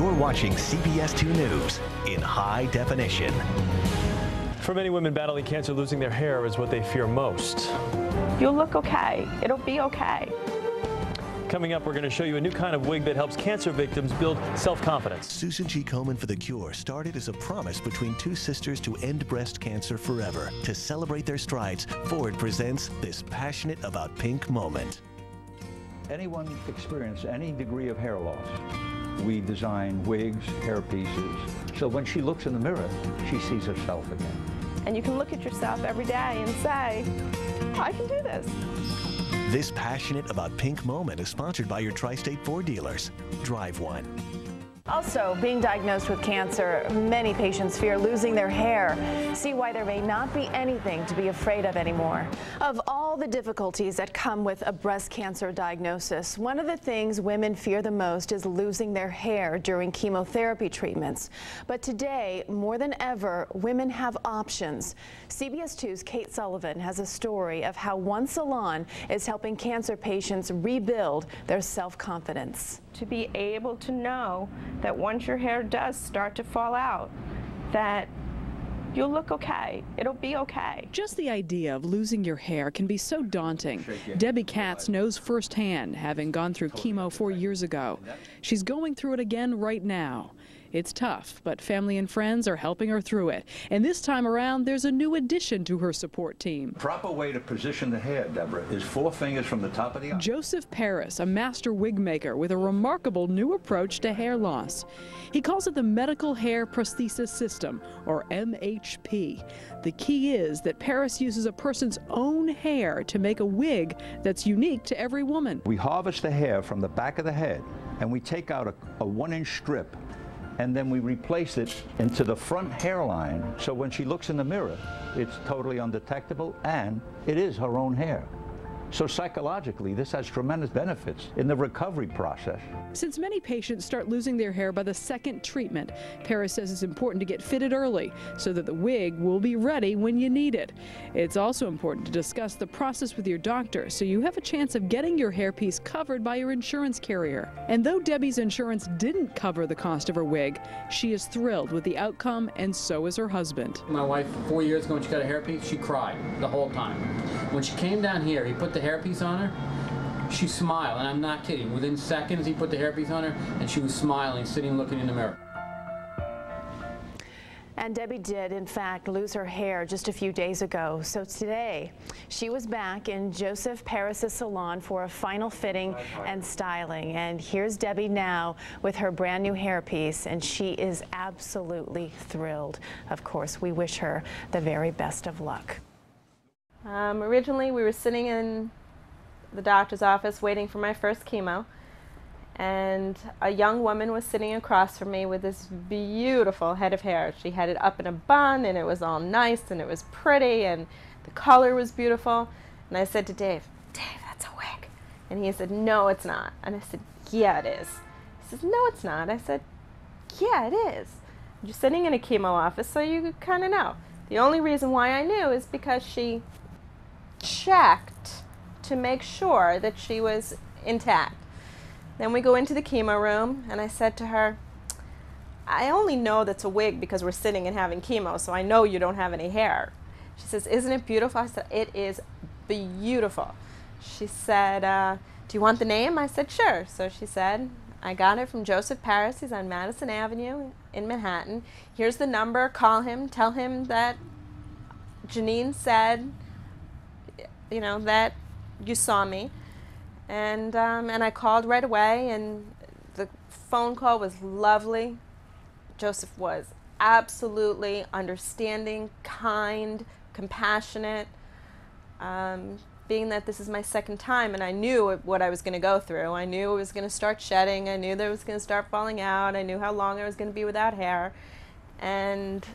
You're watching CBS 2 News in high definition. For many women battling cancer, losing their hair is what they fear most. You'll look okay. It'll be okay. Coming up, we're going to show you a new kind of wig that helps cancer victims build self-confidence. Susan G. Komen for the Cure started as a promise between two sisters to end breast cancer forever. To celebrate their strides, Ford presents this passionate about pink moment. Anyone experience any degree of hair loss, we design wigs, hair pieces, so when she looks in the mirror, she sees herself again. And you can look at yourself every day and say, I can do this. This passionate about pink moment is sponsored by your Tri-State Ford dealers. Drive one. Also, being diagnosed with cancer, many patients fear losing their hair. See why there may not be anything to be afraid of anymore. Of all the difficulties that come with a breast cancer diagnosis, one of the things women fear the most is losing their hair during chemotherapy treatments. But today, more than ever, women have options. CBS 2's Kate Sullivan has a story of how one salon is helping cancer patients rebuild their self-confidence. To be able to know that once your hair does start to fall out, that you'll look okay. It'll be okay. Just the idea of losing your hair can be so daunting. Debbie Katz knows firsthand, having gone through chemo 4 years ago. She's going through it again right now. It's tough, but family and friends are helping her through it. And this time around, there's a new addition to her support team. Proper way to position the hair, Deborah, is 4 fingers from the top of the eye. Joseph Paris, a master wig maker with a remarkable new approach to hair loss. He calls it the Medical Hair Prosthesis System, or MHP. The key is that Paris uses a person's own hair to make a wig that's unique to every woman. We harvest the hair from the back of the head, and we take out a 1-inch strip, and then we replace it into the front hairline, so when she looks in the mirror, it's totally undetectable, and it is her own hair. So psychologically, this has tremendous benefits in the recovery process. Since many patients start losing their hair by the second treatment, Paris says it's important to get fitted early so that the wig will be ready when you need it. It's also important to discuss the process with your doctor so you have a chance of getting your hairpiece covered by your insurance carrier. And though Debbie's insurance didn't cover the cost of her wig, she is thrilled with the outcome, and so is her husband. My wife, 4 years ago when she got a hairpiece, she cried the whole time. When she came down here, he put the hairpiece on her, she smiled, and I'm not kidding. Within seconds, he put the hairpiece on her, and she was smiling, sitting looking in the mirror. And Debbie did, in fact, lose her hair just a few days ago. So today, she was back in Joseph Paris' salon for a final fitting and styling. And here's Debbie now with her brand new hairpiece, and she is absolutely thrilled. Of course, we wish her the very best of luck. Originally, we were sitting in the doctor's office waiting for my first chemo, and a young woman was sitting across from me with this beautiful head of hair. She had it up in a bun, and it was all nice, and it was pretty, and the color was beautiful. And I said to Dave, that's a wig. And he said, no, it's not. And I said, yeah, it is. He said, no, it's not. I said, yeah, it is. You're sitting in a chemo office, so you kind of know. The only reason why I knew is because she checked to make sure that she was intact. Then we go into the chemo room, and I said to her, I only know that's a wig because we're sitting and having chemo, so I know you don't have any hair. She says, isn't it beautiful? I said, it is beautiful. She said, do you want the name? I said, sure. So she said, I got it from Joseph Paris. He's on Madison Avenue in Manhattan. Here's the number. Call him. Tell him that Janine said, you know, that you saw me. And I called right away, and the phone call was lovely. Joseph was absolutely understanding, kind, compassionate. Being that this is my second time, and I knew what I was going to go through. I knew it was going to start shedding. I knew that it was going to start falling out. I knew how long I was going to be without hair. And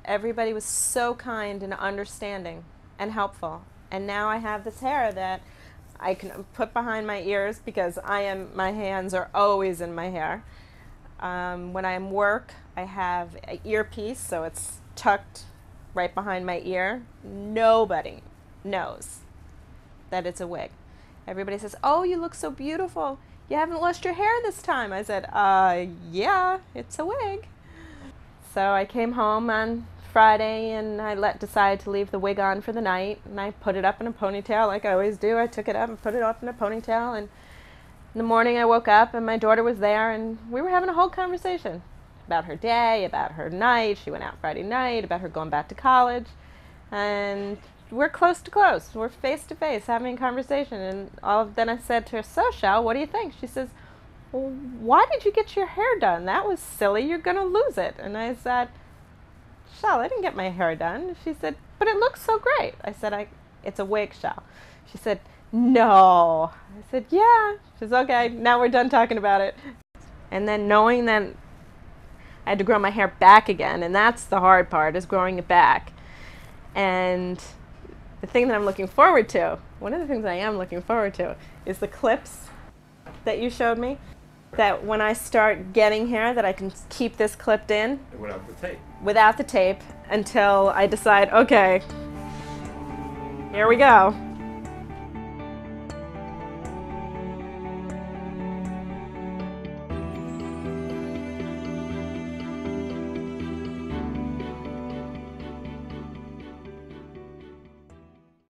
everybody was so kind and understanding and helpful. And now I have this hair that I can put behind my ears because my hands are always in my hair. When I'm work, I have an earpiece, so it's tucked right behind my ear. Nobody knows that it's a wig. Everybody says, oh, you look so beautiful. You haven't lost your hair this time. I said, yeah, it's a wig. So I came home on Friday and I decided to leave the wig on for the night, and I put it up in a ponytail like I always do. I took it up and put it up in a ponytail, and in the morning I woke up and my daughter was there and we were having a whole conversation about her day, about her night. She went out Friday night, about her going back to college, and we're close to close. We're face to face having a conversation, and then I said to her, so Shell, what do you think? She says, well, why did you get your hair done? That was silly. You're going to lose it. And I said, Shell, I didn't get my hair done. She said, but it looks so great. I said, it's a wig, Shell. She said, no. I said, yeah. She says, okay, now we're done talking about it. And then knowing that I had to grow my hair back again, and that's the hard part, is growing it back. And the thing that I'm looking forward to, one of the things I am looking forward to, is the clips that you showed me. That when I start getting hair, that I can keep this clipped in. Without the tape. Without the tape, until I decide, okay, here we go.